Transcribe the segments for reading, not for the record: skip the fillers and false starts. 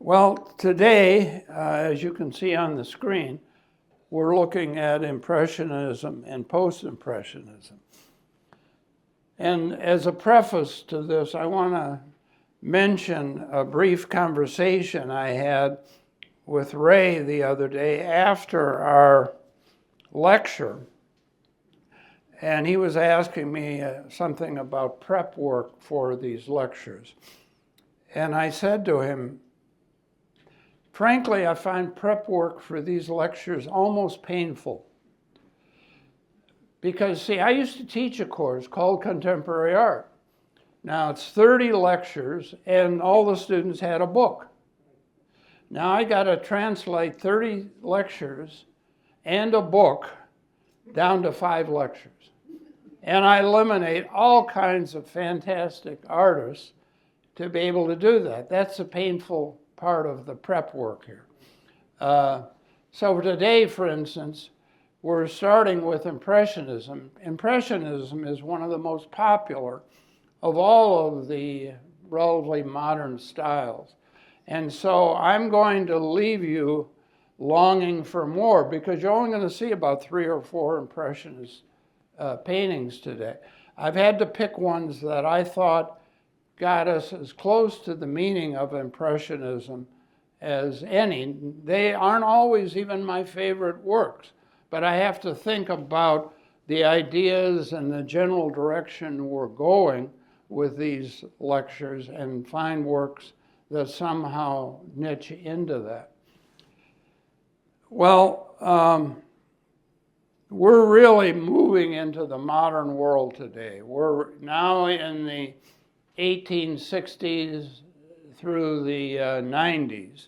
Well, today, as you can see on the screen, we're looking at Impressionism and Post-Impressionism. And as a preface to this, I want to mention a brief conversation I had with Ray the other day after our lecture. And he was asking me something about prep work for these lectures. And I said to him, frankly, I find prep work for these lectures almost painful. Because, see, I used to teach a course called Contemporary Art. Now, it's 30 lectures, and all the students had a book. Now, I got to translate 30 lectures and a book down to 5 lectures. And I eliminate all kinds of fantastic artists to be able to do that. That's a painful part of the prep work here. So today, for instance, we're starting with Impressionism. Impressionism is one of the most popular of all of the relatively modern styles. And so I'm going to leave you longing for more, because you're only going to see about 3 or 4 Impressionist paintings today. I've had to pick ones that I thought got us as close to the meaning of Impressionism as any. They aren't always even my favorite works, but I have to think about the ideas and the general direction we're going with these lectures and find works that somehow niche into that. Well, we're really moving into the modern world today. We're now in the 1860s through the 90s.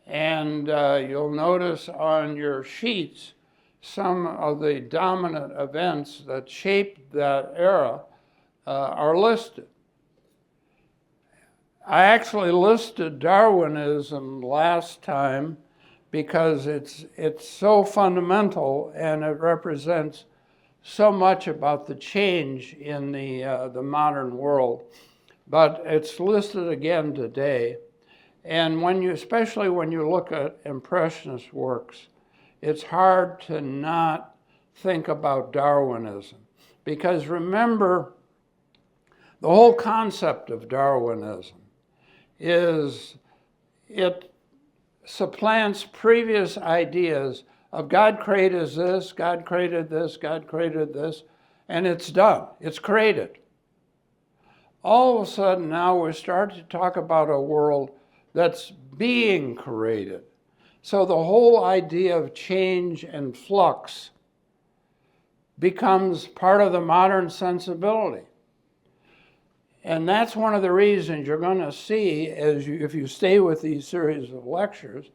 And you'll notice on your sheets some of the dominant events that shaped that era are listed. I actually listed Darwinism last time because it's so fundamental and it represents so much about the change in the modern world. But it's listed again today. And especially when you look at Impressionist works, it's hard to not think about Darwinism. Because remember, the whole concept of Darwinism is it supplants previous ideas of God created this, God created this, God created this, and it's done. It's created. All of a sudden now we're starting to talk about a world that's being created. So the whole idea of change and flux becomes part of the modern sensibility. And that's one of the reasons you're going to see, if you stay with these series of lectures,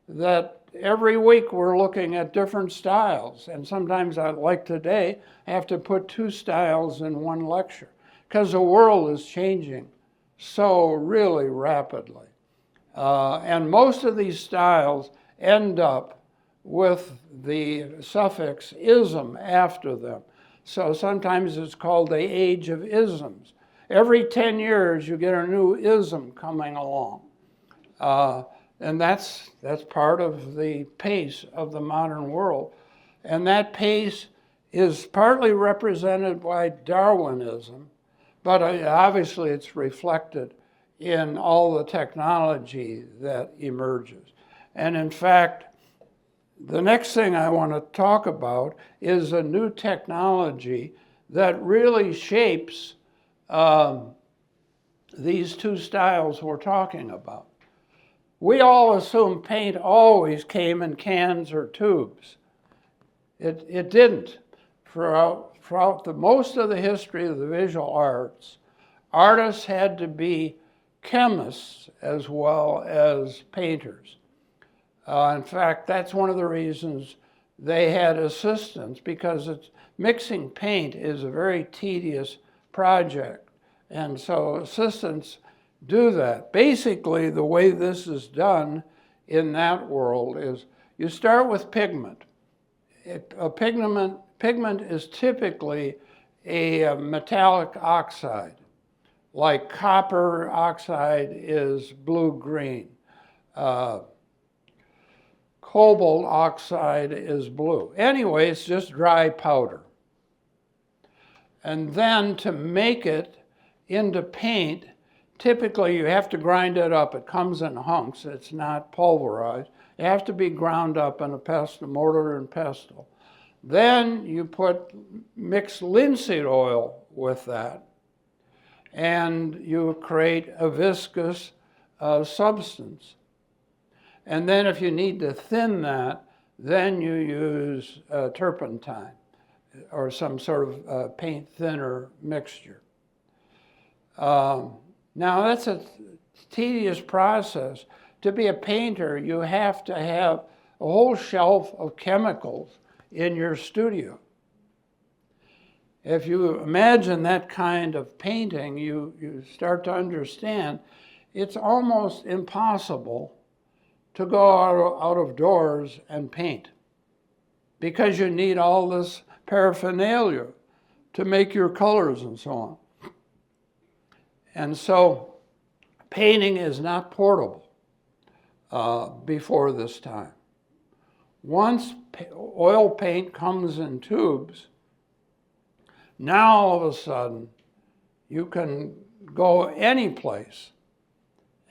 that every week we're looking at different styles. And sometimes, like today, I have to put 2 styles in one lecture, because the world is changing so really rapidly. And most of these styles end up with the suffix ism after them. So sometimes it's called the age of isms. Every 10 years you get a new ism coming along. And that's part of the pace of the modern world. And that pace is partly represented by Darwinism, but obviously it's reflected in all the technology that emerges. And in fact, the next thing I want to talk about is a new technology that really shapes these 2 styles we're talking about. We all assume paint always came in cans or tubes. It didn't. Throughout most of the history of the visual arts, artists had to be chemists as well as painters. In fact, that's one of the reasons they had assistants, because mixing paint is a very tedious project. And so assistants do that. Basically, the way this is done in that world is you start with pigment. Pigment is typically a metallic oxide. like copper oxide is blue-green. Cobalt oxide is blue. Anyway, it's just dry powder. And then to make it into paint, typically you have to grind it up. It comes in hunks. It's not pulverized. It has to be ground up in a pestle, mortar and pestle. Then you mix linseed oil with that, and you create a viscous substance. And then if you need to thin that, then you use turpentine or some sort of paint thinner mixture. Now that's a tedious process. To be a painter, you have to have a whole shelf of chemicals in your studio. If you imagine that kind of painting, you start to understand it's almost impossible to go out of doors and paint because you need all this paraphernalia to make your colors and so on. And so painting is not portable before this time. Once oil paint comes in tubes, now all of a sudden you can go any place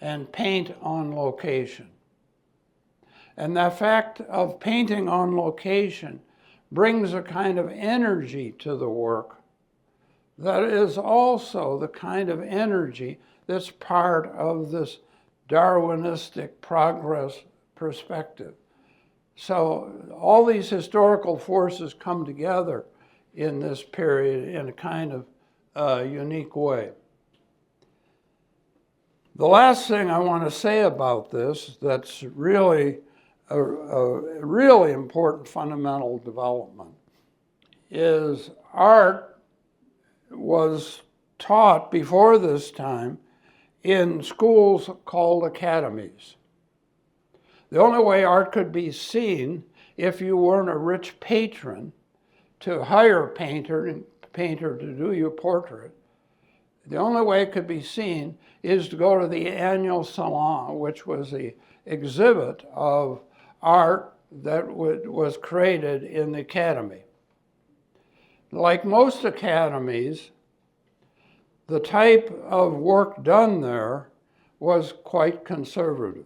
and paint on location. And the fact of painting on location brings a kind of energy to the work that is also the kind of energy that's part of this Darwinistic progress perspective. So all these historical forces come together in this period in a kind of unique way. The last thing I want to say about this that's really a really important fundamental development is art was taught before this time in schools called academies. The only way art could be seen if you weren't a rich patron to hire a painter to do your portrait. The only way it could be seen is to go to the annual salon, which was the exhibit of art that was created in the academy. Like most academies, the type of work done there was quite conservative.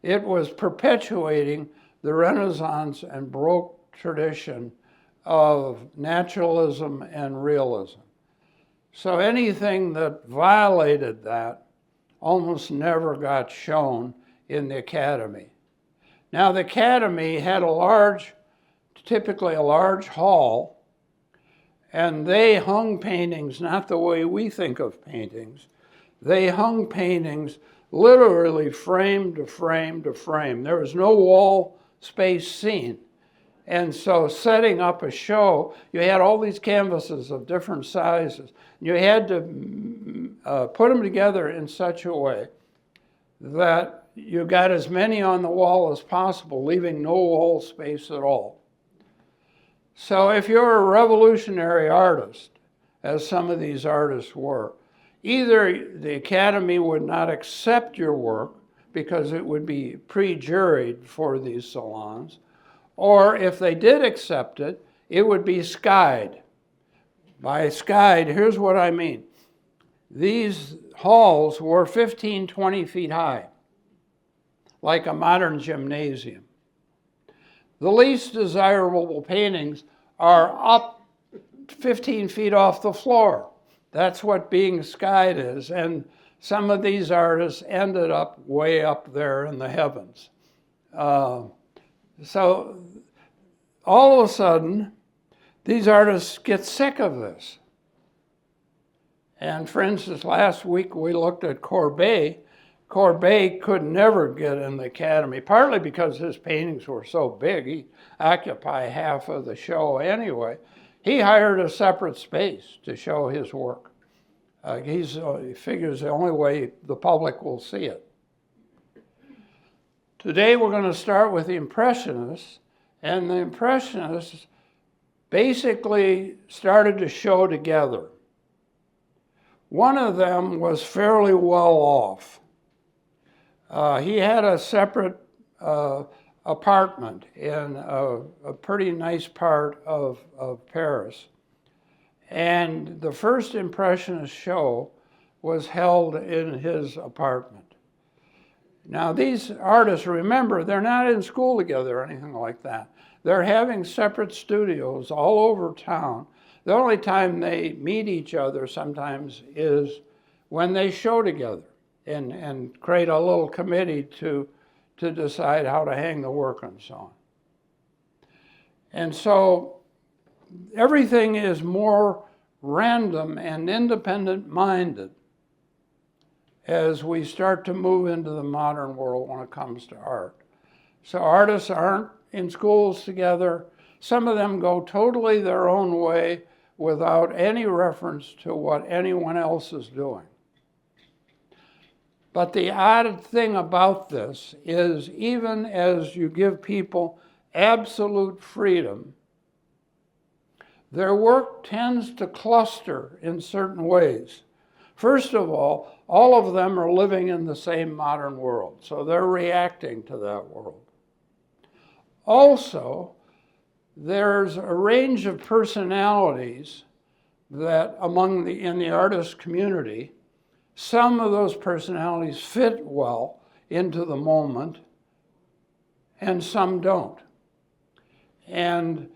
It was perpetuating the Renaissance and Baroque tradition of naturalism and realism. So anything that violated that almost never got shown in the academy. Now the academy had typically a large hall, and they hung paintings not the way we think of paintings. They hung paintings literally frame to frame to frame. There was no wall space seen. And so setting up a show, you had all these canvases of different sizes. You had to put them together in such a way that you got as many on the wall as possible, leaving no wall space at all. So if you're a revolutionary artist, as some of these artists were, either the academy would not accept your work because it would be pre-juried for these salons, or if they did accept it, it would be skied. By skied, here's what I mean. These halls were 15, 20 feet high, like a modern gymnasium. The least desirable paintings are up 15 feet off the floor. That's what being skied is. And some of these artists ended up way up there in the heavens. So all of a sudden, these artists get sick of this. And for instance, last week we looked at Courbet. Courbet could never get in the academy, partly because his paintings were so big. He occupied half of the show anyway. He hired a separate space to show his work. He figures the only way the public will see it. Today we're going to start with the Impressionists, and the Impressionists basically started to show together One of them was fairly well off. He had a separate apartment in a pretty nice part of Paris. And the first Impressionist show was held in his apartment. Now these artists, remember, they're not in school together or anything like that. They're having separate studios all over town. The only time they meet each other sometimes is when they show together and create a little committee to decide how to hang the work and so on. And so everything is more random and independent-minded as we start to move into the modern world when it comes to art. So artists aren't in schools together. Some of them go totally their own way without any reference to what anyone else is doing. But the odd thing about this is even as you give people absolute freedom, their work tends to cluster in certain ways. First of all of them are living in the same modern world, so they're reacting to that world. Also, there's a range of personalities that in the artist community, some of those personalities fit well into the moment and some don't. And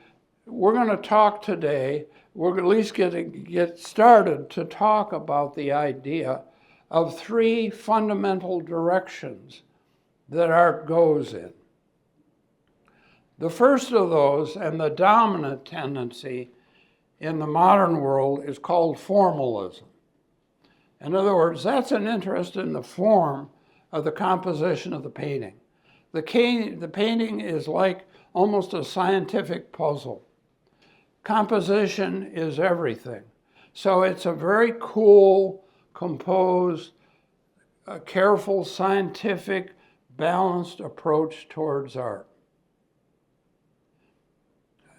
we're going to talk today, we're at least going to get started to talk about the idea of three fundamental directions that art goes in. The first of those, and the dominant tendency in the modern world, is called formalism. In other words, that's an interest in the form of the composition of the painting. The painting is like almost a scientific puzzle. Composition is everything. So it's a very cool, composed, careful, scientific, balanced approach towards art.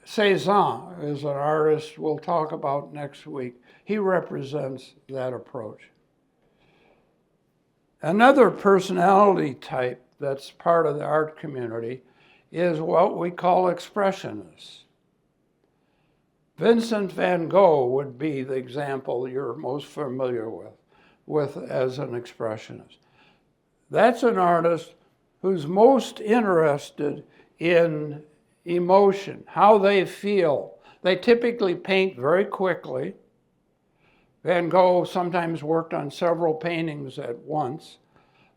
Cézanne is an artist we'll talk about next week. He represents that approach. Another personality type that's part of the art community is what we call expressionists. Vincent van Gogh would be the example you're most familiar with as an expressionist. That's an artist who's most interested in emotion, how they feel. They typically paint very quickly. Van Gogh sometimes worked on several paintings at once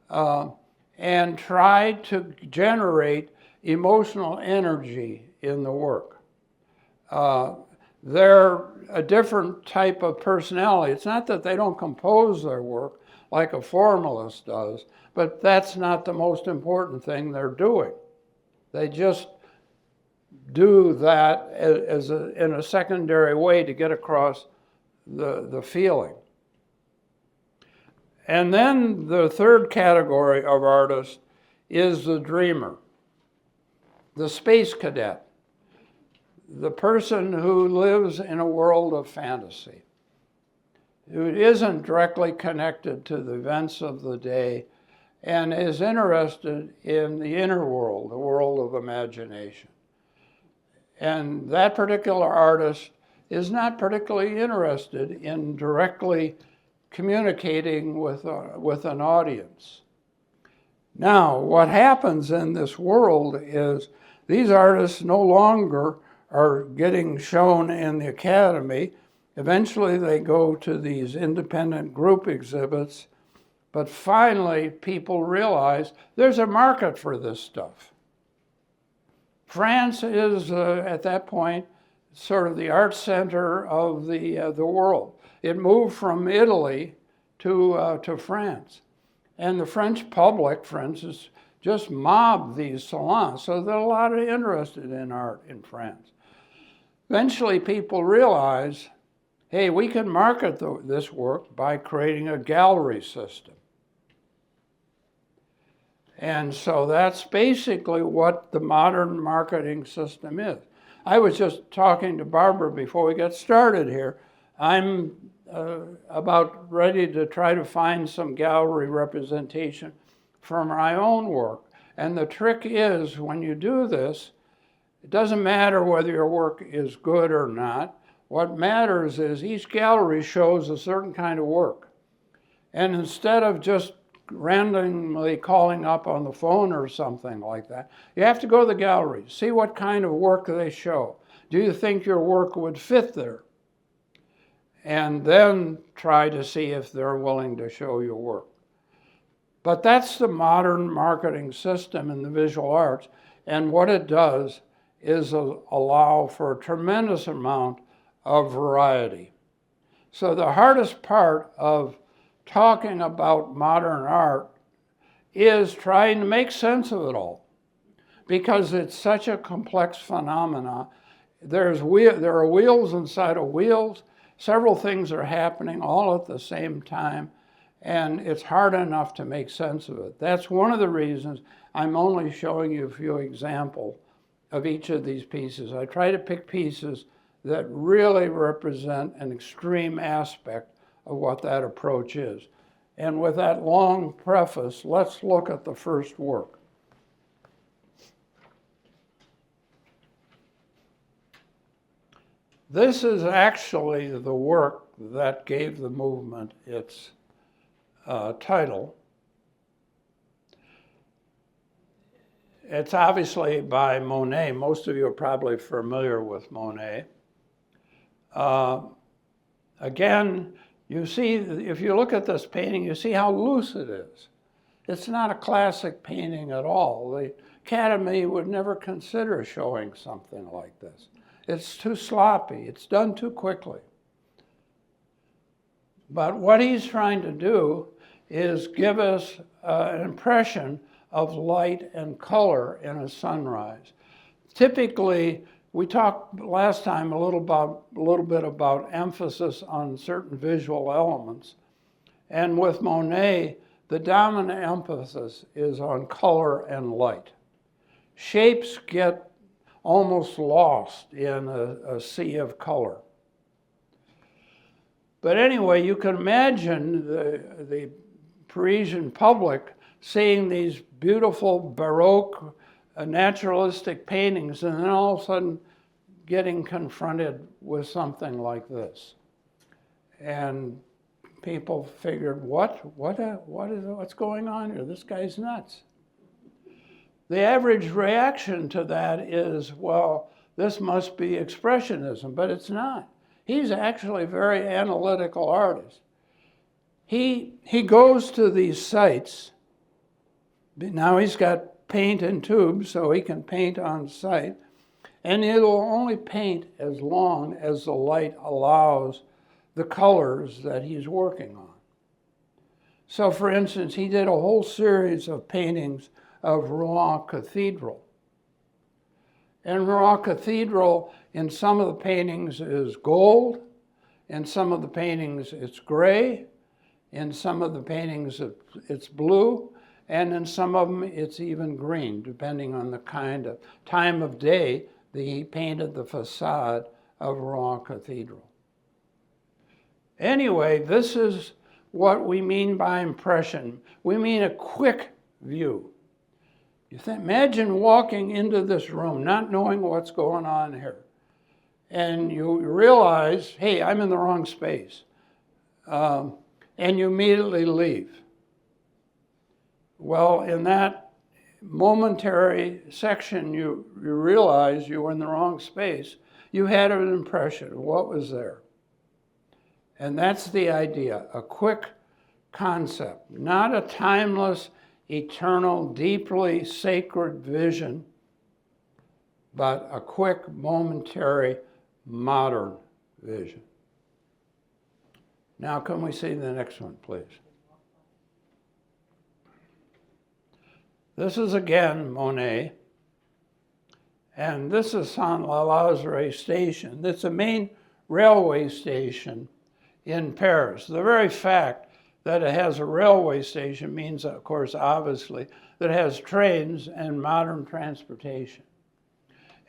and tried to generate emotional energy in the work. They're a different type of personality. It's not that they don't compose their work like a formalist does, but that's not the most important thing they're doing. They just do that in a secondary way to get across the feeling. And then the third category of artist is the dreamer, the space cadet, the person who lives in a world of fantasy, who isn't directly connected to the events of the day and is interested in the inner world, the world of imagination. And that particular artist is not particularly interested in directly communicating with an audience. Now, what happens in this world is these artists no longer are getting shown in the academy. Eventually they go to these independent group exhibits, but finally people realize there's a market for this stuff. France is, at that point, sort of the art center of the world. It moved from Italy to France. And the French public, for instance, just mobbed these salons, so there are a lot of interested in art in France. Eventually people realize, hey, we can market this work by creating a gallery system. And so that's basically what the modern marketing system is. I was just talking to Barbara before we got started here I'm about ready to try to find some gallery representation for my own work. And the trick is, when you do this, it doesn't matter whether your work is good or not. What matters is each gallery shows a certain kind of work. And instead of just randomly calling up on the phone or something like that, you have to go to the gallery, see what kind of work they show. Do you think your work would fit there? And then try to see if they're willing to show your work. But that's the modern marketing system in the visual arts, and what it does is allow for a tremendous amount of variety. So the hardest part of talking about modern art is trying to make sense of it all, because it's such a complex phenomena. There are wheels inside of wheels. Several things are happening all at the same time, and it's hard enough to make sense of it. That's one of the reasons I'm only showing you a few examples of each of these pieces. I try to pick pieces that really represent an extreme aspect of what that approach is. And with that long preface, let's look at the first work. This is actually the work that gave the movement its title. It's obviously by Monet. Most of you are probably familiar with Monet. Again, you see, if you look at this painting, you see how loose it is. It's not a classic painting at all. The Academy would never consider showing something like this. It's too sloppy. It's done too quickly. But what he's trying to do is give us an impression of light and color in a sunrise. Typically, we talked last time a little bit about emphasis on certain visual elements. And with Monet, the dominant emphasis is on color and light. Shapes get almost lost in a sea of color. But anyway, you can imagine the Parisian public seeing these beautiful Baroque naturalistic paintings and then all of a sudden getting confronted with something like this. And people figured, what's going on here? This guy's nuts. The average reaction to that is, well, this must be Expressionism, but it's not. He's actually a very analytical artist. He goes to these sites. Now he's got paint in tubes, so he can paint on site. And it'll only paint as long as the light allows the colors that he's working on. So for instance, he did a whole series of paintings of Rouen Cathedral. And Rouen Cathedral, in some of the paintings, is gold. In some of the paintings, it's gray. In some of the paintings, it's blue. And in some of them, it's even green, depending on the kind of time of day that he painted the facade of Rouen Cathedral. Anyway, this is what we mean by impression. We mean a quick view. Imagine walking into this room, not knowing what's going on here. And you realize, hey, I'm in the wrong space. And you immediately leave. Well, in that momentary section, you realize you were in the wrong space. You had an impression of what was there. And that's the idea, a quick concept, not a timeless, eternal, deeply sacred vision, but a quick, momentary, modern vision. Now, can we see the next one, please? This is again Monet, and this is Saint-Lazare station. It's a main railway station in Paris. The very fact that it has a railway station means, of course, obviously, that it has trains and modern transportation.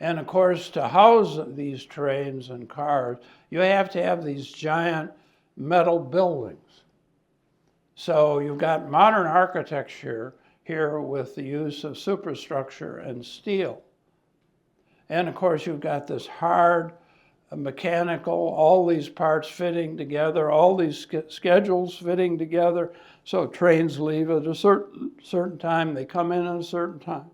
And of course, to house these trains and cars, you have to have these giant metal buildings. So you've got modern architecture here with the use of superstructure and steel. And of course, you've got this hard mechanical, all these parts fitting together, all these schedules fitting together. So trains leave at a certain time, they come in at a certain time.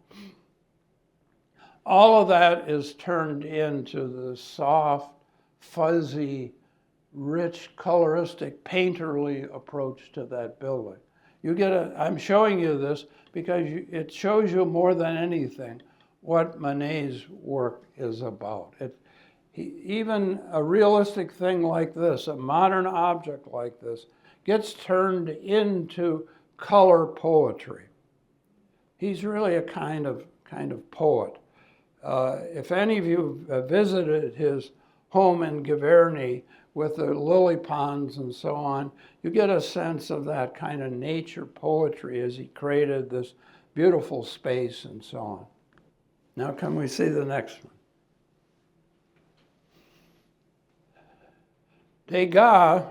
All of that is turned into the soft, fuzzy, rich, coloristic, painterly approach to that building. I'm showing you this because it shows you more than anything what Manet's work is about. Even a realistic thing like this, a modern object like this, gets turned into color poetry. He's really a kind of poet. If any of you have visited his home in Giverny with the lily ponds and so on, you get a sense of that kind of nature poetry as he created this beautiful space and so on. Now can we see the next one? Degas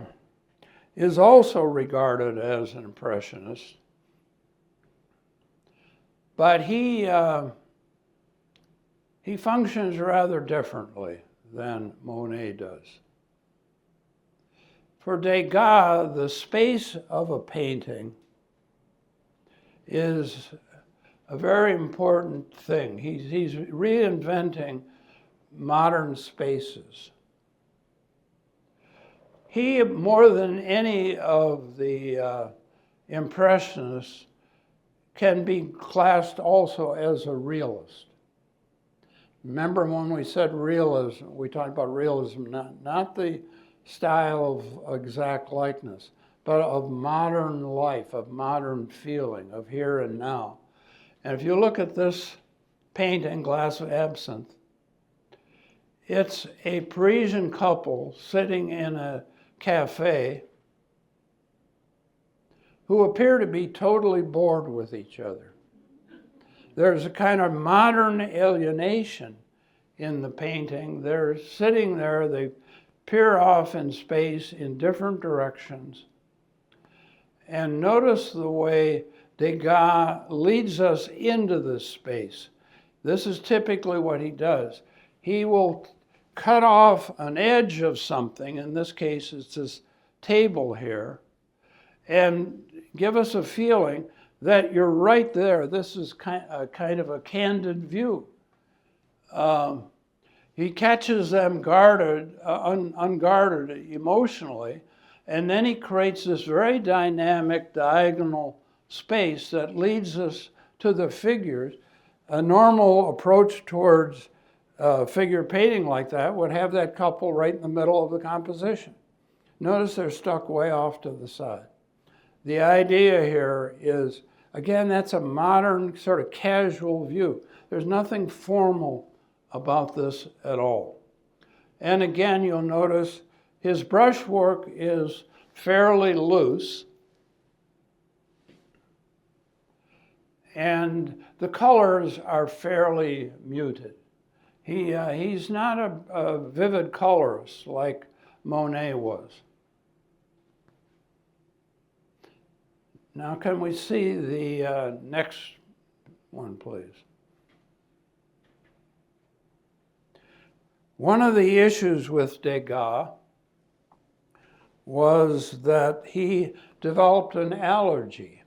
is also regarded as an impressionist, but he functions rather differently than Monet does. For Degas, the space of a painting is a very important thing. He's reinventing modern spaces. He, more than any of the Impressionists, can be classed also as a realist. Remember when we said realism, we talked about realism, not the style of exact likeness, but of modern life, of modern feeling, of here and now. And if you look at this painting, Glass of Absinthe, it's a Parisian couple sitting in a cafe who appear to be totally bored with each other. There's a kind of modern alienation in the painting. They're sitting there, they peer off in space in different directions. And notice the way Degas leads us into this space. This is typically what he does. He will cut off an edge of something, in this case it's this table here, and give us a feeling that you're right there. This is kind of a candid view. He catches them unguarded emotionally, and then he creates this very dynamic diagonal space that leads us to the figures. A normal approach towards figure painting like that would have that couple right in the middle of the composition. Notice they're stuck way off to the side. The idea here is, again, that's a modern sort of casual view. There's nothing formal about this at all. And again, you'll notice his brushwork is fairly loose, and the colors are fairly muted. He's not a vivid colorist like Monet was. Now, can we see the next one, please? One of the issues with Degas was that he developed an allergy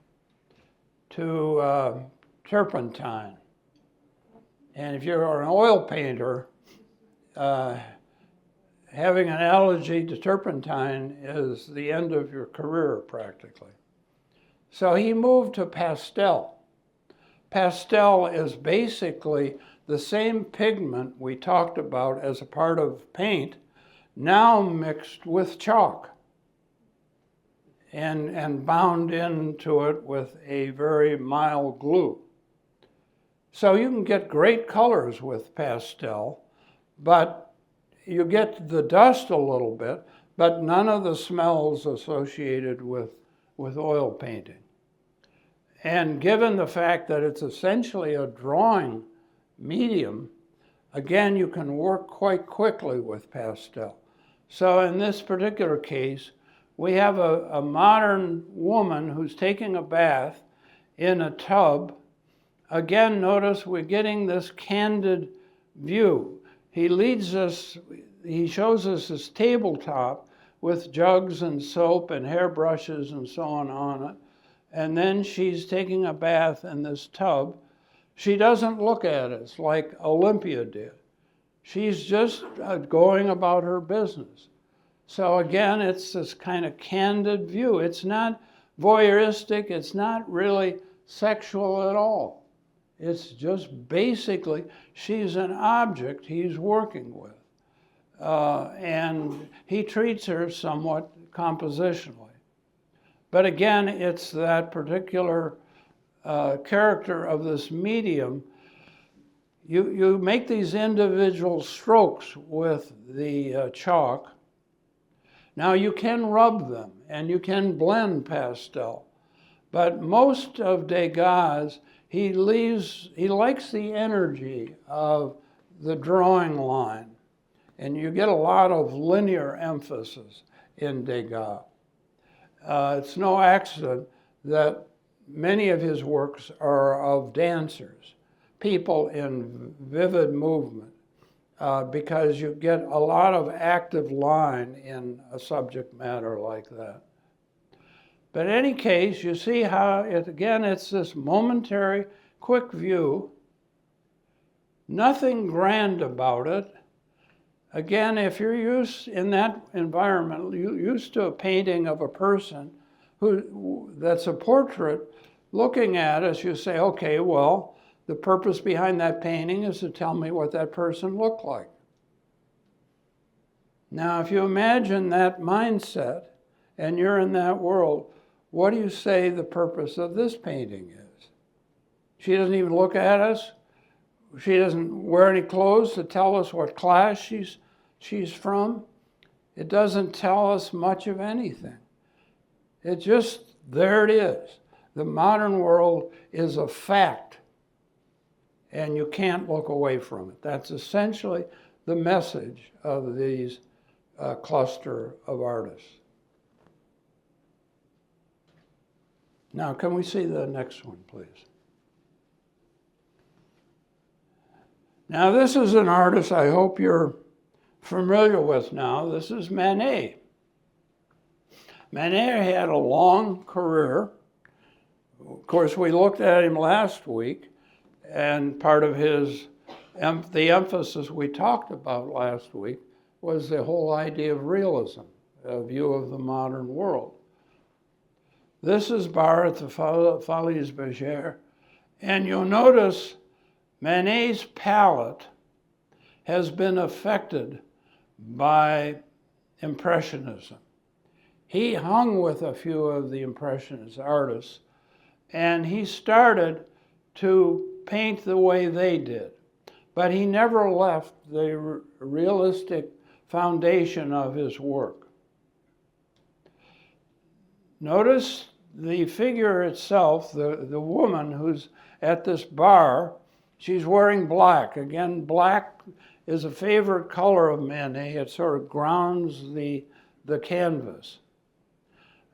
to turpentine. And if you're an oil painter, having an allergy to turpentine is the end of your career, practically. So he moved to pastel. Pastel is basically the same pigment we talked about as a part of paint, now mixed with chalk and bound into it with a very mild glue. So you can get great colors with pastel, but you get the dust a little bit, but none of the smells associated with oil painting. And given the fact that it's essentially a drawing medium, Again, you can work quite quickly with pastel. So in this particular case, we have a modern woman who's taking a bath in a tub. Again, notice we're getting this candid view. He shows us his tabletop with jugs and soap and hairbrushes and so on it. And then she's taking a bath in this tub. She doesn't look at us like Olympia did. She's just going about her business. So again, it's this kind of candid view. It's not voyeuristic. It's not really sexual at all. It's just basically she's an object he's working with. And he treats her somewhat compositionally. But again, it's that particular character of this medium. You make these individual strokes with the chalk. Now you can rub them and you can blend pastel, but most of Degas, he likes the energy of the drawing line, and you get a lot of linear emphasis in Degas. It's no accident that many of his works are of dancers, people in vivid movement, because you get a lot of active line in a subject matter like that. But in any case, you see how, it's this momentary, quick view, nothing grand about it. Again, if you're used in that environment, used to a painting of a person that's a portrait, looking at us, you say, okay, well, the purpose behind that painting is to tell me what that person looked like. Now, if you imagine that mindset and you're in that world, what do you say the purpose of this painting is? She doesn't even look at us. She doesn't wear any clothes to tell us what class she's from. It doesn't tell us much of anything. It just, there it is. The modern world is a fact, and you can't look away from it. That's essentially the message of these cluster of artists. Now, can we see the next one, please? Now, this is an artist I hope you're familiar with now. This is Manet. Manet had a long career. Of course, we looked at him last week, and part of the emphasis we talked about last week was the whole idea of realism, a view of the modern world. This is Bar at the Folies Bergère, and you'll notice Manet's palette has been affected by Impressionism. He hung with a few of the Impressionist artists, and he started to paint the way they did. But he never left the realistic foundation of his work. Notice the figure itself, the woman who's at this bar, she's wearing black. Again, black is a favorite color of Manet. It sort of grounds the canvas.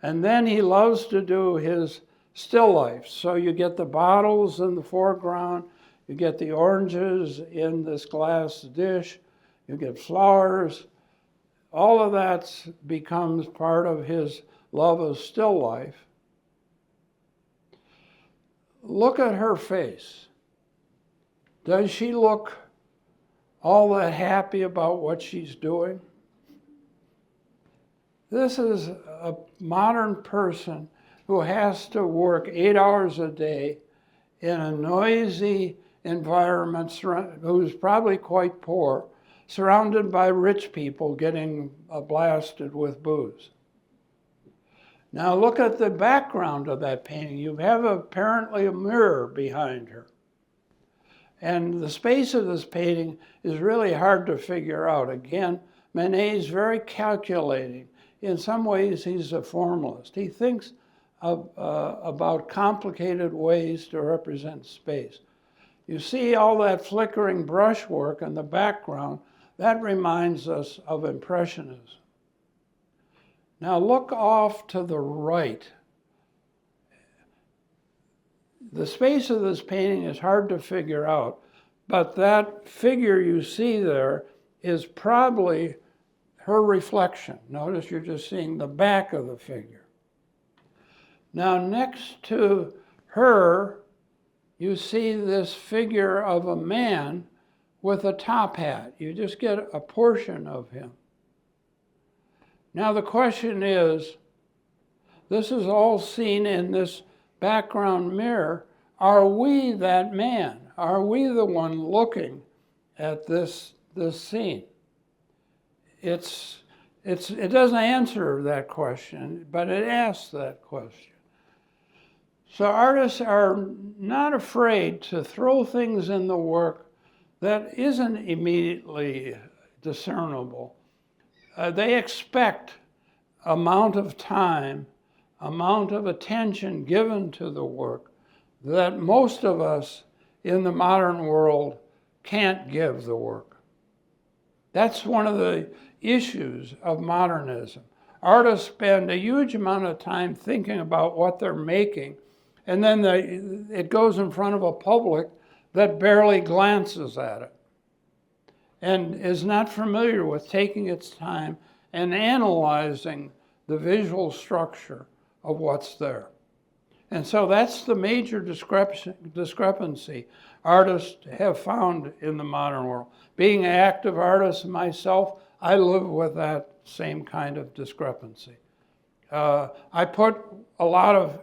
And then he loves to do his still life. So you get the bottles in the foreground, you get the oranges in this glass dish, you get flowers. All of that becomes part of his love of still life. Look at her face. Does she look all that happy about what she's doing? This is a modern person who has to work 8 hours a day in a noisy environment, who's probably quite poor, surrounded by rich people getting blasted with booze. Now look at the background of that painting. You have apparently a mirror behind her. And the space of this painting is really hard to figure out. Again, Manet is very calculating. In some ways, he's a formalist. He thinks about complicated ways to represent space. You see all that flickering brushwork in the background, that reminds us of Impressionism. Now look off to the right. The space of this painting is hard to figure out, but that figure you see there is probably her reflection. Notice you're just seeing the back of the figure. Now next to her, you see this figure of a man with a top hat. You just get a portion of him. Now the question is, this is all seen in this background mirror. Are we that man? Are we the one looking at this scene? It doesn't answer that question, but it asks that question. So artists are not afraid to throw things in the work that isn't immediately discernible. They expect amount of time, amount of attention given to the work that most of us in the modern world can't give the work. That's one of the issues of modernism. Artists spend a huge amount of time thinking about what they're making, and then it goes in front of a public that barely glances at it and is not familiar with taking its time and analyzing the visual structure of what's there. And so that's the major discrepancy artists have found in the modern world. Being an active artist myself, I live with that same kind of discrepancy. I put a lot of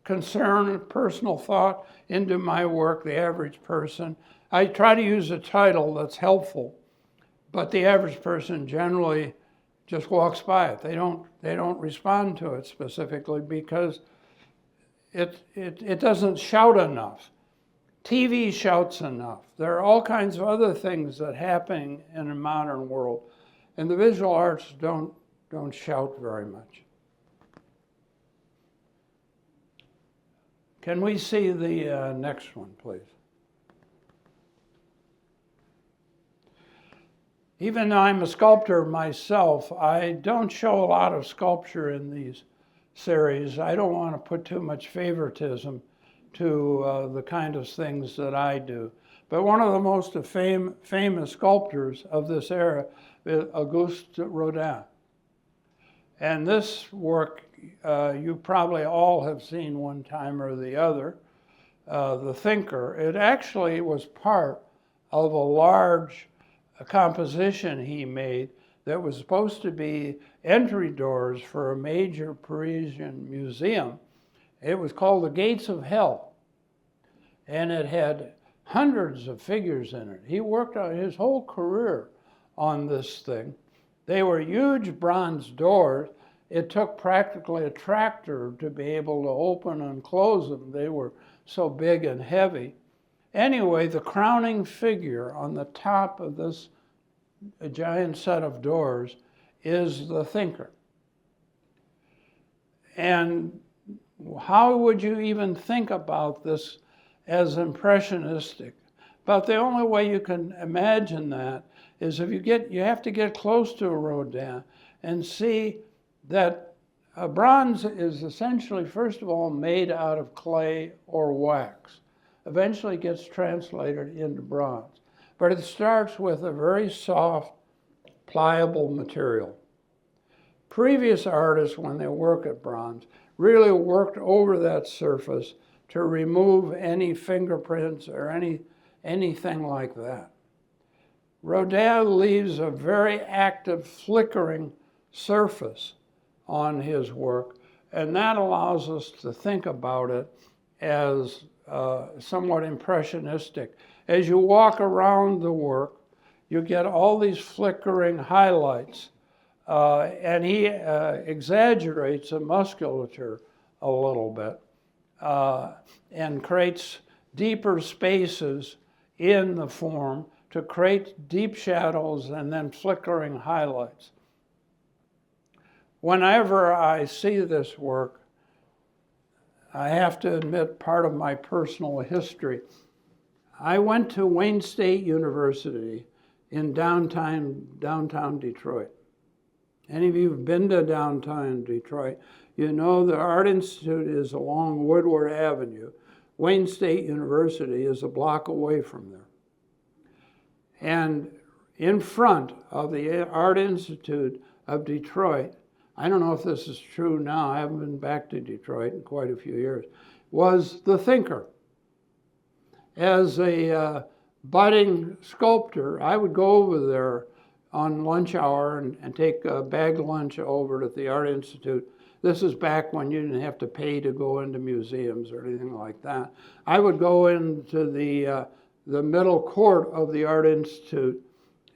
concern and personal thought into my work, the average person. I try to use a title that's helpful, but the average person generally just walks by it. They don't respond to it specifically because it doesn't shout enough. TV shouts enough. There are all kinds of other things that happen in a modern world, and the visual arts don't shout very much. Can we see the next one, please? Even though I'm a sculptor myself, I don't show a lot of sculpture in these series. I don't want to put too much favoritism to the kind of things that I do. But one of the most famous sculptors of this era is Auguste Rodin. And this work you probably all have seen one time or the other, The Thinker. It actually was part of a large composition he made that was supposed to be entry doors for a major Parisian museum. It was called The Gates of Hell, and it had hundreds of figures in it. He worked on his whole career on this thing. They were huge bronze doors. It took practically a tractor to be able to open and close them. They were so big and heavy. Anyway, the crowning figure on the top of this giant set of doors is the thinker. And how would you even think about this as impressionistic? But the only way you can imagine that is if you have to get close to a Rodin and see that bronze is essentially, first of all, made out of clay or wax. Eventually gets translated into bronze. But it starts with a very soft, pliable material. Previous artists, when they work at bronze, really worked over that surface to remove any fingerprints or anything like that. Rodin leaves a very active, flickering surface on his work, and that allows us to think about it as somewhat impressionistic. As you walk around the work, you get all these flickering highlights, and he exaggerates the musculature a little bit and creates deeper spaces in the form to create deep shadows and then flickering highlights. Whenever I see this work, I have to admit part of my personal history. I went to Wayne State University in downtown Detroit. Any of you who've been to downtown Detroit, you know the Art Institute is along Woodward Avenue. Wayne State University is a block away from there. And in front of the Art Institute of Detroit, I don't know if this is true now, I haven't been back to Detroit in quite a few years, was the Thinker. As a budding sculptor, I would go over there on lunch hour and take a bag lunch over to the Art Institute. This is back when you didn't have to pay to go into museums or anything like that. I would go into the middle court of the Art Institute,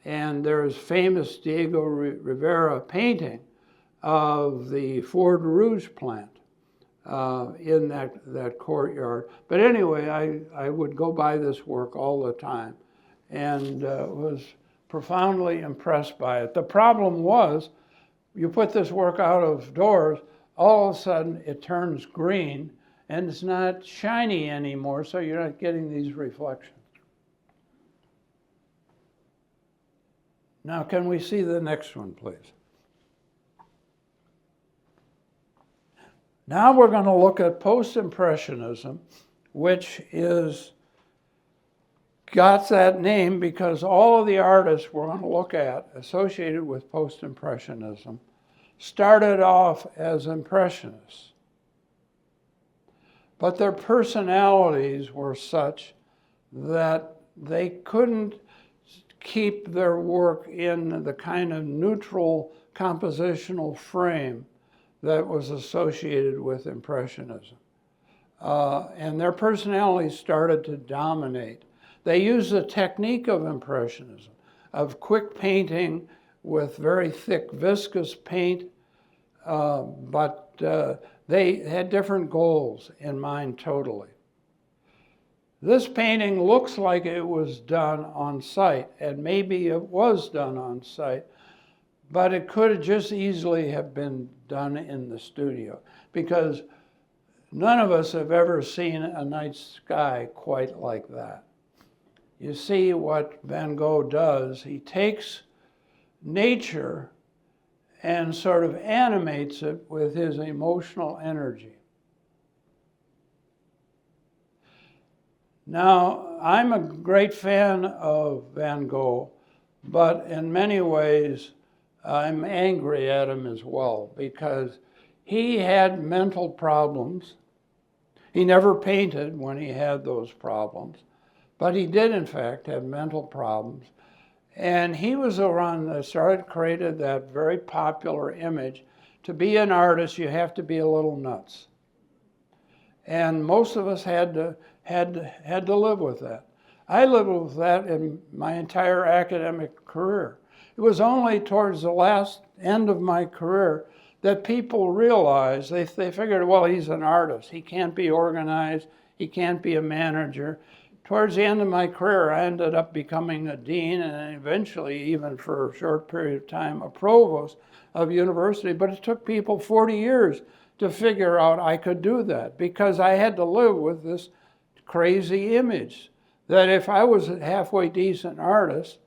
and there's famous Diego Rivera painting of the Ford Rouge plant in that courtyard. But anyway, I would go by this work all the time and was profoundly impressed by it. The problem was, you put this work out of doors, all of a sudden it turns green and it's not shiny anymore, so you're not getting these reflections. Now, can we see the next one, please? Now we're going to look at Post-Impressionism, which got that name because all of the artists we're going to look at associated with Post-Impressionism started off as Impressionists. But their personalities were such that they couldn't keep their work in the kind of neutral compositional frame that was associated with Impressionism. And their personalities started to dominate. They used the technique of Impressionism, of quick painting with very thick viscous paint, but they had different goals in mind totally. This painting looks like it was done on site, and maybe it was done on site, but it could just easily have been done in the studio, because none of us have ever seen a night sky quite like that. You see what Van Gogh does, he takes nature and sort of animates it with his emotional energy. Now, I'm a great fan of Van Gogh, but in many ways, I'm angry at him as well, because he had mental problems. He never painted when he had those problems, but he did, in fact, have mental problems. And he was the one that created that very popular image. To be an artist, you have to be a little nuts. And most of us had to live with that. I lived with that in my entire academic career. It was only towards the last end of my career that people realized, they figured, well, he's an artist. He can't be organized. He can't be a manager. Towards the end of my career, I ended up becoming a dean and eventually, even for a short period of time, a provost of university. But it took people 40 years to figure out I could do that, because I had to live with this crazy image that if I was a halfway decent artist,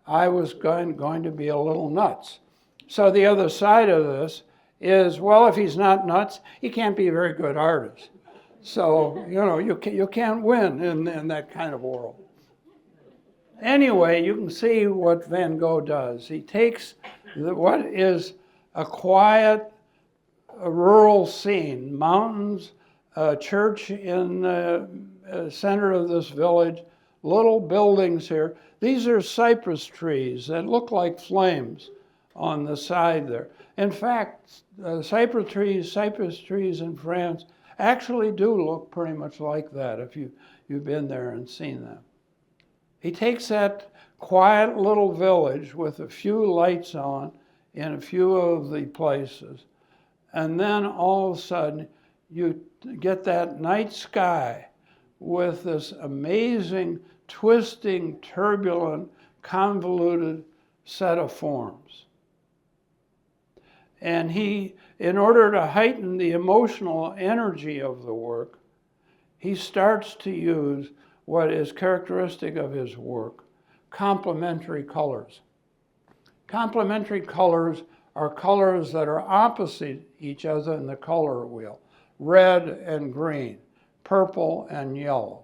I was going to be a little nuts. So the other side of this is, well, if he's not nuts, he can't be a very good artist. So, you can't win in that kind of world. Anyway, you can see what Van Gogh does. He takes what is a quiet, rural scene, mountains, a church in the center of this village, little buildings here. These are cypress trees that look like flames on the side there. In fact, cypress trees in France actually do look pretty much like that if you've been there and seen them. He takes that quiet little village with a few lights on in a few of the places, and then all of a sudden you get that night sky with this amazing, twisting, turbulent, convoluted set of forms. And he, in order to heighten the emotional energy of the work, he starts to use what is characteristic of his work: complementary colors. Complementary colors are colors that are opposite each other in the color wheel: red and green, purple and yellow,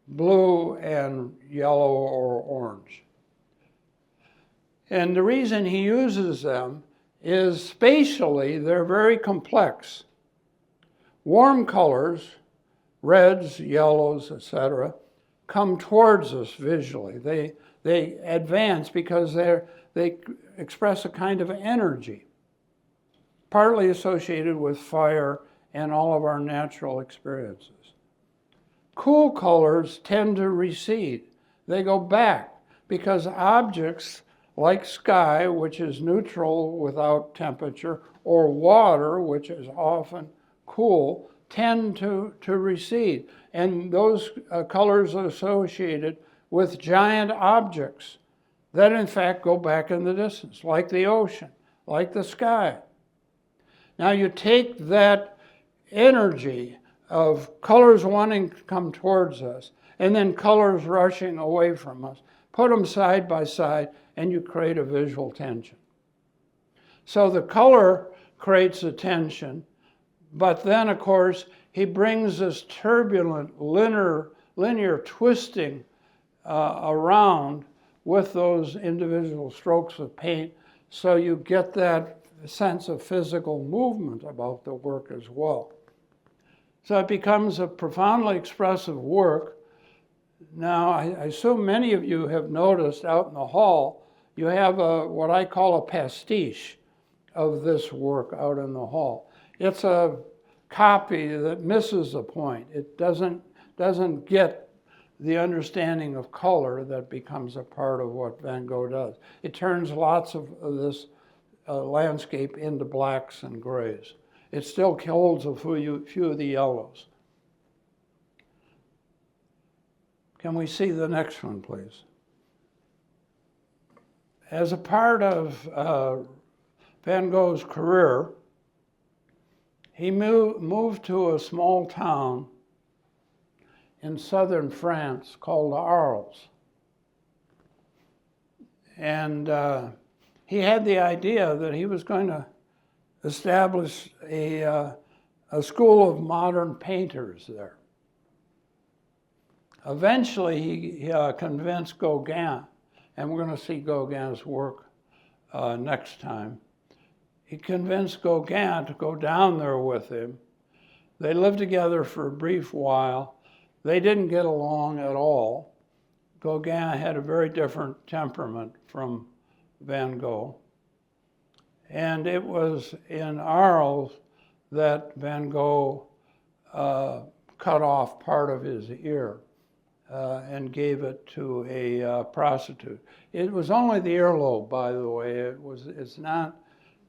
blue and yellow or orange. And the reason he uses them is spatially they're very complex. Warm colors, reds, yellows, etc., come towards us visually. They advance because they express a kind of energy, partly associated with fire and all of our natural experiences. Cool colors tend to recede. They go back because objects like sky, which is neutral without temperature, or water, which is often cool, tend to recede. And those colors are associated with giant objects that in fact go back in the distance, like the ocean, like the sky. Now you take that energy of colors wanting to come towards us and then colors rushing away from us, put them side by side, and you create a visual tension. So the color creates a tension, but then of course he brings this turbulent linear twisting around with those individual strokes of paint, so you get that sense of physical movement about the work as well. So it becomes a profoundly expressive work. Now, I assume many of you have noticed out in the hall, you have what I call a pastiche of this work out in the hall. It's a copy that misses the point. It doesn't get the understanding of color that becomes a part of what Van Gogh does. It turns lots of this landscape into blacks and grays. It still holds a few of the yellows. Can we see the next one, please? As a part of Van Gogh's career, he moved to a small town in southern France called Arles. And he had the idea that he was going to establish a school of modern painters there. Eventually, he convinced Gauguin, and we're going to see Gauguin's work next time. He convinced Gauguin to go down there with him. They lived together for a brief while. They didn't get along at all. Gauguin had a very different temperament from Van Gogh. And it was in Arles that Van Gogh cut off part of his ear and gave it to a prostitute. It was only the earlobe, by the way. It's not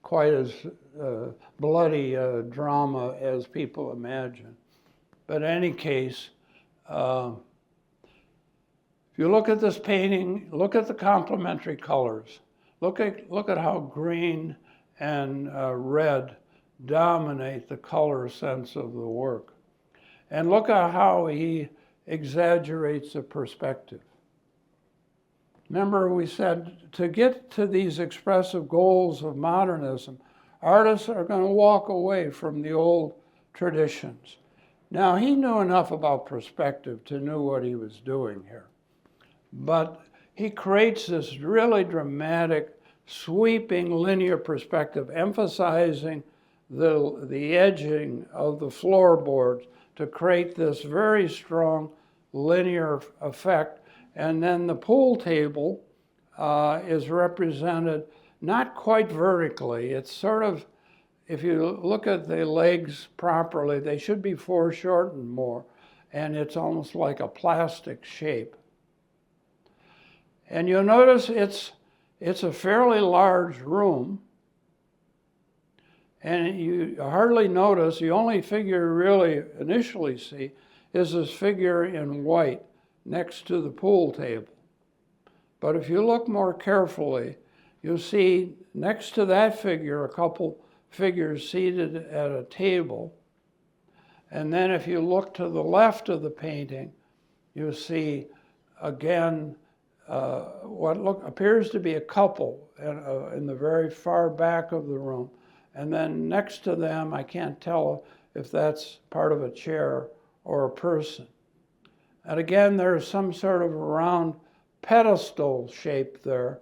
quite as bloody a drama as people imagine. But in any case, if you look at this painting, look at the complementary colors. Look at how green and red dominate the color sense of the work. And look at how he exaggerates the perspective. Remember, we said to get to these expressive goals of modernism, artists are going to walk away from the old traditions. Now, he knew enough about perspective to know what he was doing here. But he creates this really dramatic, sweeping linear perspective, emphasizing the edging of the floorboards to create this very strong linear effect. And then the pool table is represented not quite vertically. It's sort of, if you look at the legs properly, they should be foreshortened more. And it's almost like a plastic shape. And you'll notice it's a fairly large room. And you hardly notice, the only figure you really initially see is this figure in white next to the pool table. But if you look more carefully, you'll see next to that figure a couple figures seated at a table. And then if you look to the left of the painting, you see, again, what appears to be a couple in the very far back of the room. And then next to them, I can't tell if that's part of a chair or a person. And again, there's some sort of round pedestal shape there.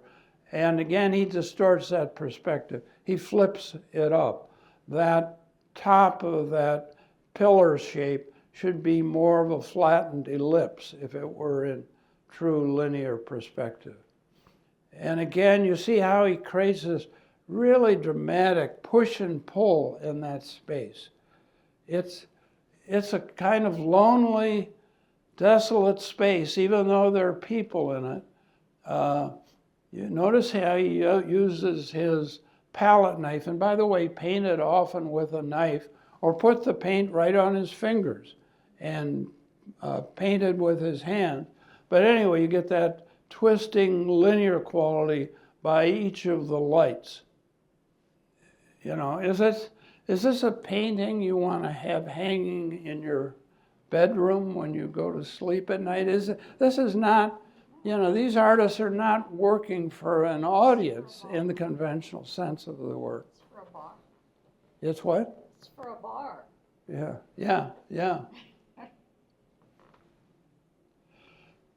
And again, he distorts that perspective. He flips it up. That top of that pillar shape should be more of a flattened ellipse if it were in true linear perspective. And again, you see how he creates this really dramatic push and pull in that space. It's a kind of lonely, desolate space, even though there are people in it. You notice how he uses his palette knife, and by the way, painted often with a knife, or put the paint right on his fingers and painted with his hand. But anyway, you get that twisting linear quality by each of the lights. You know, is this a painting you want to have hanging in your bedroom when you go to sleep at night? This is not, you know, these artists are not working for an audience in the conventional sense of the word. It's for a bar. It's what? It's for a bar. Yeah.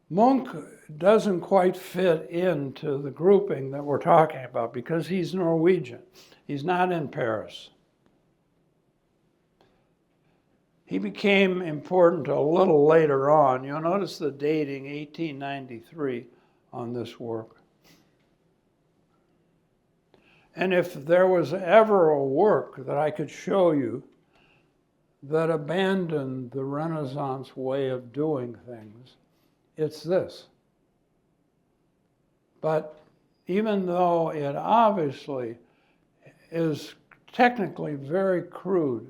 Munch doesn't quite fit into the grouping that we're talking about because he's Norwegian. He's not in Paris. He became important a little later on. You'll notice the dating, 1893, on this work. And if there was ever a work that I could show you that abandoned the Renaissance way of doing things, it's this. But even though it obviously is technically very crude,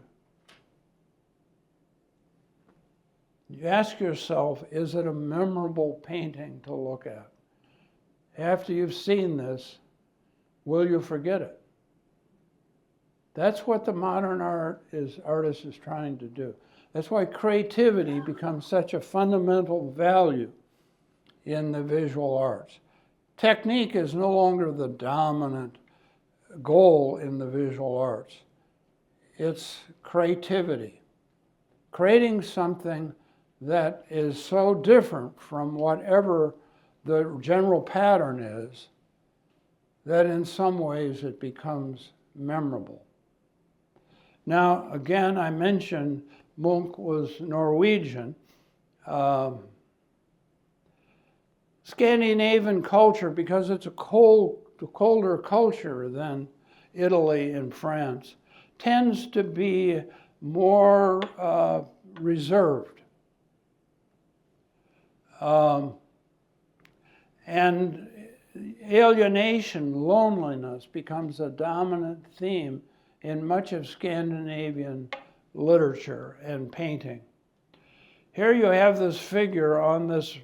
you ask yourself, is it a memorable painting to look at? After you've seen this, will you forget it? That's what the modern artist is trying to do. That's why creativity becomes such a fundamental value in the visual arts. Technique is no longer the dominant goal in the visual arts. It's creativity. Creating something that is so different from whatever the general pattern is that in some ways it becomes memorable. Now, again, I mentioned Munch was Norwegian. Scandinavian culture, because it's a colder culture than Italy and France, tends to be more reserved. And alienation, loneliness, becomes a dominant theme in much of Scandinavian literature and painting. Here you have this figure on this,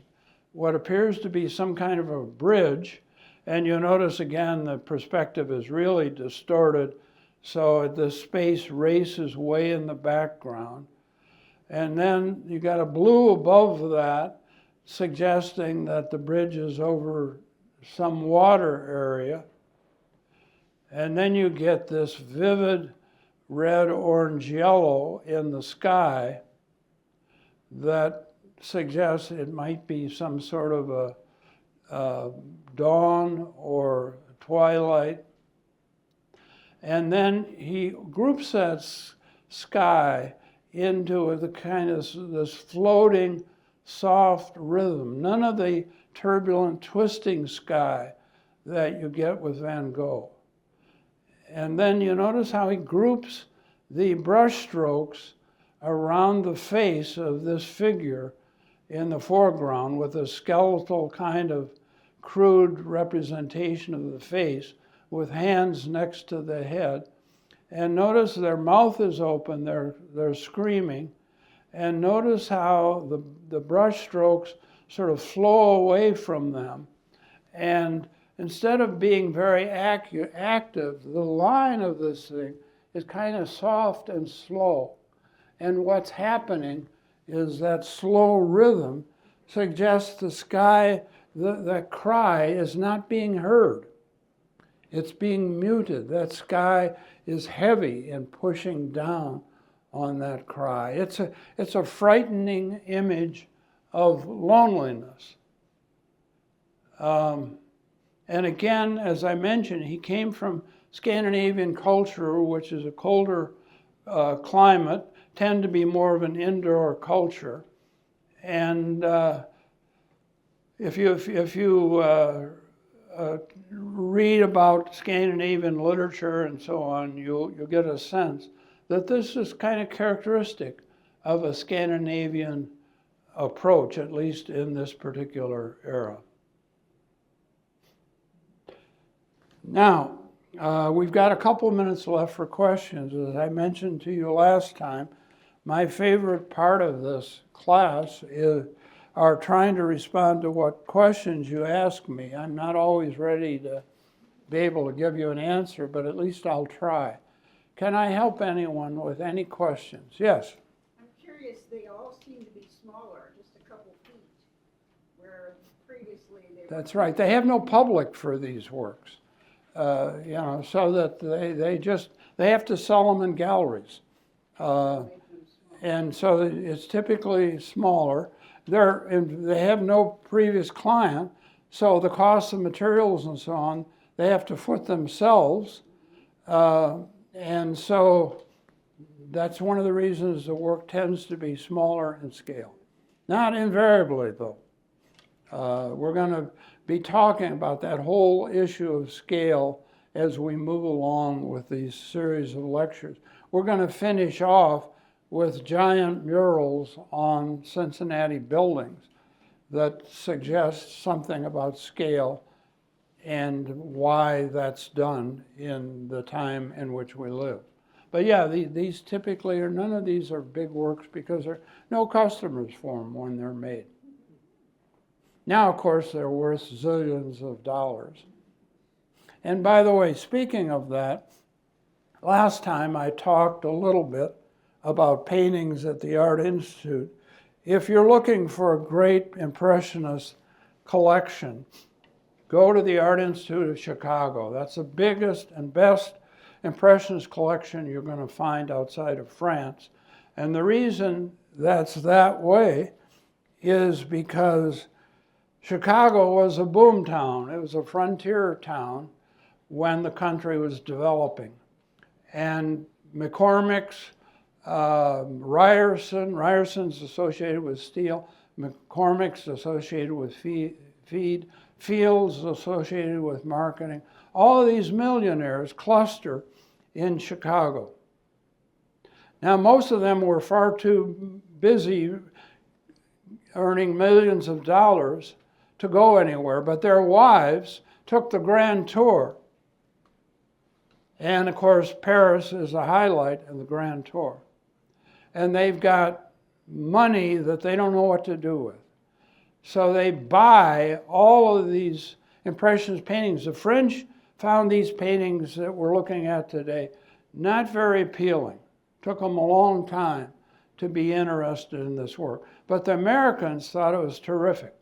what appears to be some kind of a bridge, and you notice again the perspective is really distorted, so this space races way in the background. And then you got a blue above that, suggesting that the bridge is over some water area. And then you get this vivid red, orange, yellow in the sky that suggests it might be some sort of a dawn or twilight. And then he groups that sky into the kind of this floating, soft rhythm. None of the turbulent, twisting sky that you get with Van Gogh. And then you notice how he groups the brush strokes around the face of this figure in the foreground with a skeletal kind of crude representation of the face with hands next to the head. And notice their mouth is open, they're screaming. And notice how the brush strokes sort of flow away from them. And instead of being very active, the line of this thing is kind of soft and slow. And what's happening is that slow rhythm suggests the sky, that cry is not being heard. It's being muted. That sky is heavy and pushing down on that cry. It's a frightening image of loneliness. And again, as I mentioned, he came from Scandinavian culture, which is a colder climate, tend to be more of an indoor culture. And if you read about Scandinavian literature and so on, you'll get a sense that this is kind of characteristic of a Scandinavian approach, at least in this particular era. Now, we've got a couple minutes left for questions. As I mentioned to you last time, my favorite part of this class are trying to respond to what questions you ask me. I'm not always ready to be able to give you an answer, but at least I'll try. Can I help anyone with any questions? Yes? I'm curious, they all seem to be smaller, just a couple feet, where previously they were... That's right. They have no public for these works. So that they have to sell them in galleries. And so it's typically smaller. They have no previous client, so the cost of materials and so on, they have to foot themselves. And so that's one of the reasons the work tends to be smaller in scale. Not invariably, though. We're going to be talking about that whole issue of scale as we move along with these series of lectures. We're going to finish off with giant murals on Cincinnati buildings that suggest something about scale and why that's done in the time in which we live. But yeah, these typically are, none of these are big works because there are no customers for them when they're made. Now, of course, they're worth zillions of dollars. And by the way, speaking of that, last time I talked a little bit about paintings at the Art Institute. If you're looking for a great Impressionist collection, go to the Art Institute of Chicago. That's the biggest and best Impressionist collection you're going to find outside of France. And the reason that's that way is because Chicago was a boom town. It was a frontier town when the country was developing. And McCormick's, Ryerson's associated with steel, McCormick's associated with feed, Fields associated with marketing. All of these millionaires cluster in Chicago. Now, most of them were far too busy earning millions of dollars to go anywhere, but their wives took the grand tour. And of course, Paris is a highlight of the grand tour. And they've got money that they don't know what to do with. So they buy all of these Impressionist paintings. The French found these paintings that we're looking at today not very appealing. Took them a long time to be interested in this work. But the Americans thought it was terrific.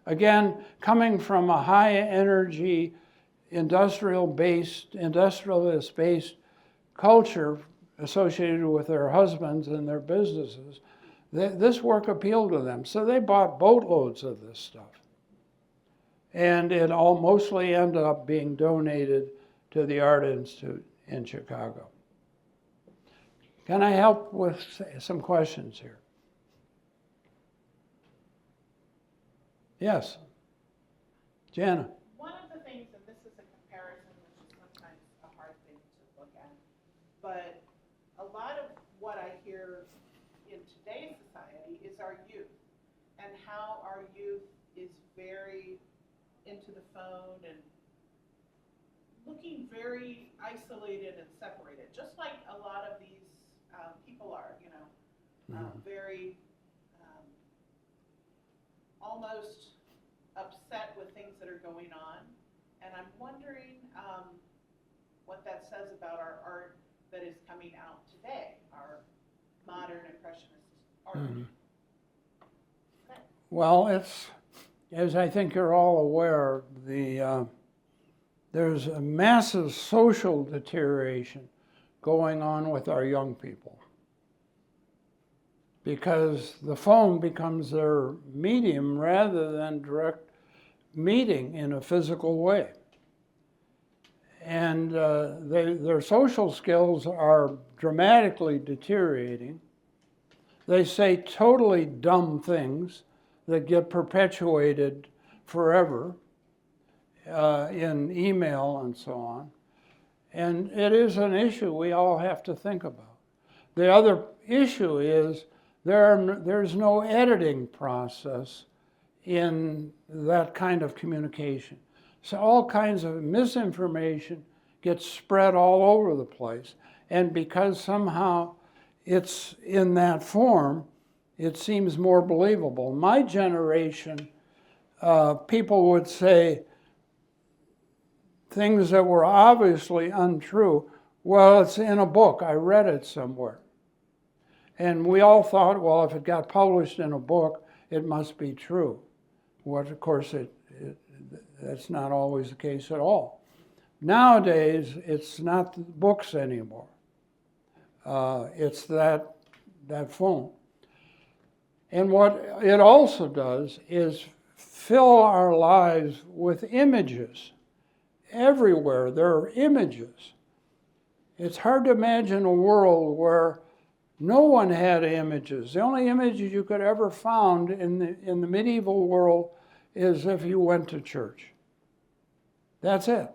Again, coming from a high energy, industrialist-based culture associated with their husbands and their businesses, this work appealed to them. So they bought boatloads of this stuff. And it all mostly ended up being donated to the Art Institute in Chicago. Can I help with some questions here? Yes. Jana. One of the things, and this is a comparison which is sometimes a hard thing to look at, but a lot of what I hear in today's society is our youth, and how our youth is very into the phone and looking very isolated and separated, just like a lot of these people are, very almost upset with things that are going on. And I'm wondering what that says about our art that is coming out today, our modern Impressionist art. Mm-hmm. Okay. Well, it's, as I think you're all aware, there's a massive social deterioration going on with our young people, because the phone becomes their medium rather than direct meeting in a physical way. And their social skills are dramatically deteriorating. They say totally dumb things that get perpetuated forever in email and so on. And it is an issue we all have to think about. The other issue is there's no editing process in that kind of communication. So all kinds of misinformation gets spread all over the place. And because somehow it's in that form, it seems more believable. My generation, people would say things that were obviously untrue. Well, it's in a book. I read it somewhere. And we all thought, well, if it got published in a book, it must be true. What, of course, that's not always the case at all. Nowadays, it's not the books anymore. It's that phone. And what it also does is fill our lives with images. Everywhere there are images. It's hard to imagine a world where no one had images. The only images you could ever found in the medieval world is if you went to church. That's it.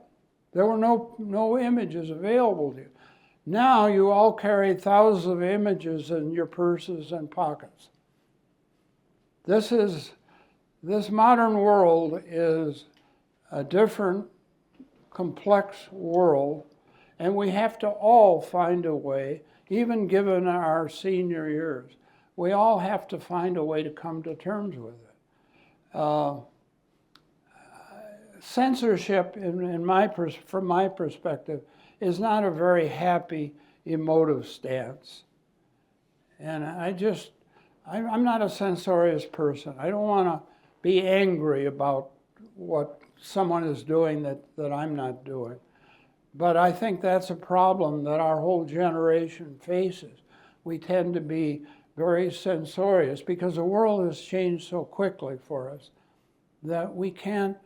There were no images available to you. Now you all carry thousands of images in your purses and pockets. This modern world is a different, complex world, and we have to all find a way, even given our senior years, we all have to find a way to come to terms with it. Censorship, from my perspective, is not a very happy, emotive stance. And I'm not a censorious person. I don't want to be angry about what someone is doing that I'm not doing. But I think that's a problem that our whole generation faces. We tend to be very censorious because the world has changed so quickly for us that we can't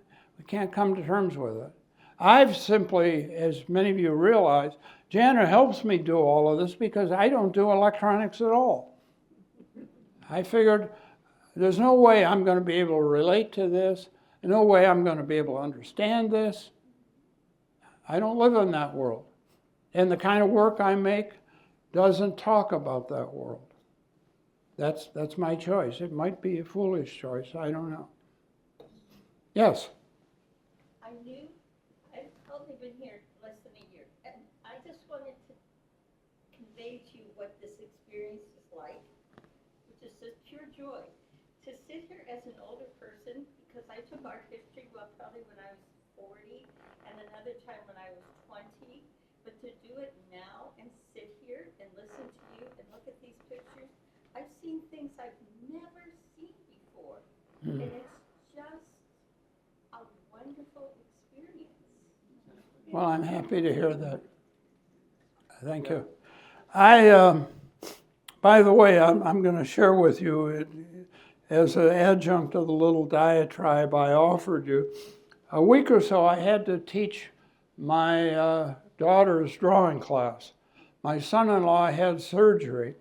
come to terms with it. I've simply, as many of you realize, Jana helps me do all of this because I don't do electronics at all. I figured there's no way I'm going to be able to relate to this, no way I'm going to be able to understand this. I don't live in that world. And the kind of work I make doesn't talk about that world. That's my choice. It might be a foolish choice. I don't know. Yes? I've probably been here less than a year, and I just wanted to convey to you what this experience is like, which is just pure joy. To sit here as an older person, because I took art history, probably when I was 40, and another time when I was 20, but to do it now and sit here and listen to you and look at these pictures, I've seen things I've never seen before, and it's just a wonderful experience. Well, I'm happy to hear that. Thank you. By the way, I'm going to share with you, as an adjunct of the little diatribe I offered you, a week or so I had to teach my daughter's drawing class. My son-in-law had surgery,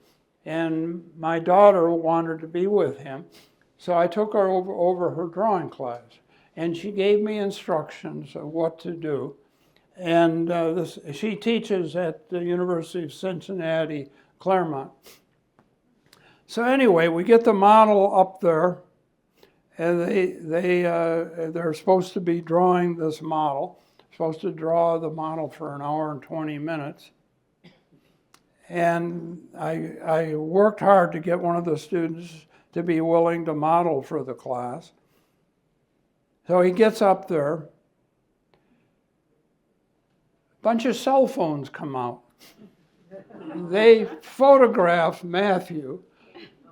and my daughter wanted to be with him, so I took her over her drawing class. And she gave me instructions of what to do. And she teaches at the University of Cincinnati, Claremont. So anyway, we get the model up there, and they're supposed to be drawing this model. Supposed to draw the model for an hour and 20 minutes. And I worked hard to get one of the students to be willing to model for the class. So he gets up there. A bunch of cell phones come out. They photograph Matthew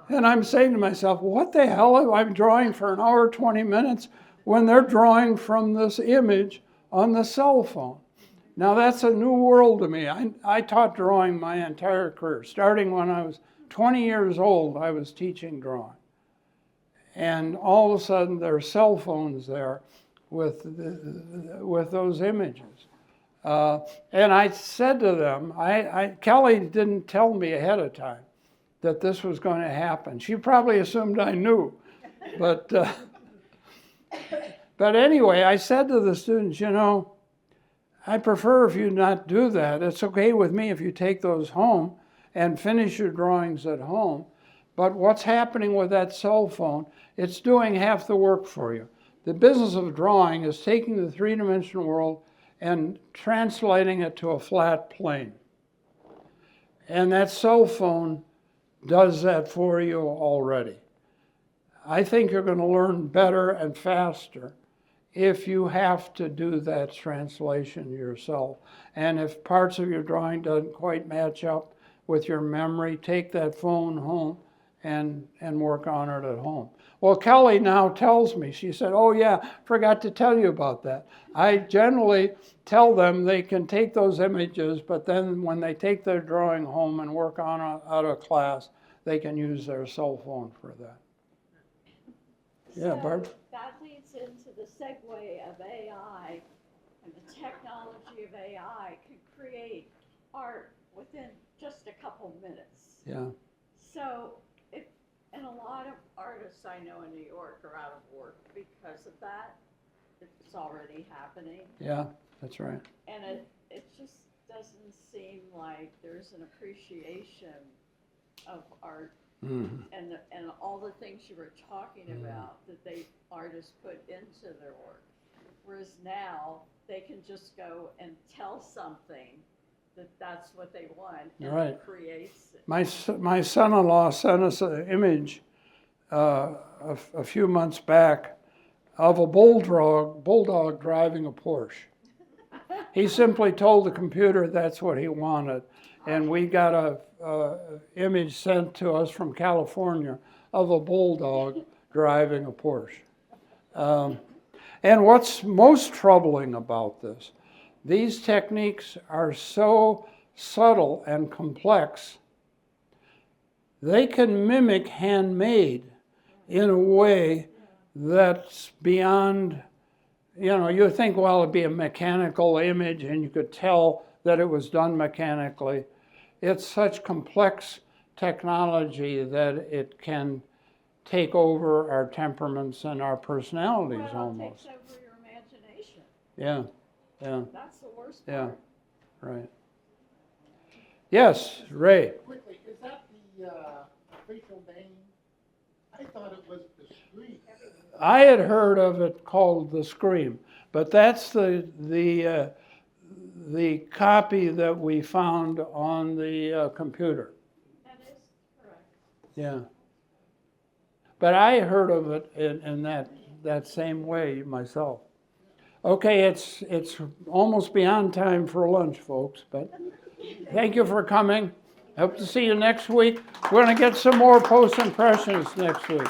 And I'm saying to myself, what the hell am I drawing for an hour, 20 minutes when they're drawing from this image on the cell phone? Now that's a new world to me. I taught drawing my entire career. Starting when I was 20 years old, I was teaching drawing. And all of a sudden there are cell phones there with those images. And I said to them, Kelly didn't tell me ahead of time that this was going to happen. She probably assumed I knew. But anyway, I said to the students, you know, I prefer if you not do that. It's okay with me if you take those home and finish your drawings at home. But what's happening with that cell phone, it's doing half the work for you. The business of drawing is taking the three-dimensional world and translating it to a flat plane. And that cell phone does that for you already. I think you're going to learn better and faster if you have to do that translation yourself. And if parts of your drawing doesn't quite match up with your memory, take that phone home and work on it at home. Well, Kelly now tells me, she said, oh yeah, forgot to tell you about that. I generally tell them they can take those images, but then when they take their drawing home and work on it out of class, they can use their cell phone for that. Yeah, Barb? That leads into the segue of AI, and the technology of AI can create art within just a couple minutes. Yeah. So, and a lot of artists I know in New York are out of work because of that. It's already happening. Yeah, that's right. And it just doesn't seem like there's an appreciation of art and all the things you were talking about that artists put into their work. Whereas now they can just go and tell something that's what they want, and Right. it creates it. My son-in-law sent us an image a few months back of a bulldog driving a Porsche. He simply told the computer that's what he wanted, and we got a image sent to us from California of a bulldog driving a Porsche. And what's most troubling about this, these techniques are so subtle and complex, they can mimic handmade in a way that's beyond, you think, well, it'd be a mechanical image and you could tell that it was done mechanically. It's such complex technology that it can take over our temperaments and our personalities almost. It takes over your imagination. Yeah, yeah, That's the worst yeah, part. right. Yes, Ray. Quickly, is that the official name? I thought it was the Scream. I had heard of it called the Scream, but that's the copy that we found on the computer. That is correct. Yeah. But I heard of it in that same way myself. Okay, it's almost beyond time for lunch, folks, but thank you for coming. Hope to see you next week. We're going to get some more post-impressionists next week.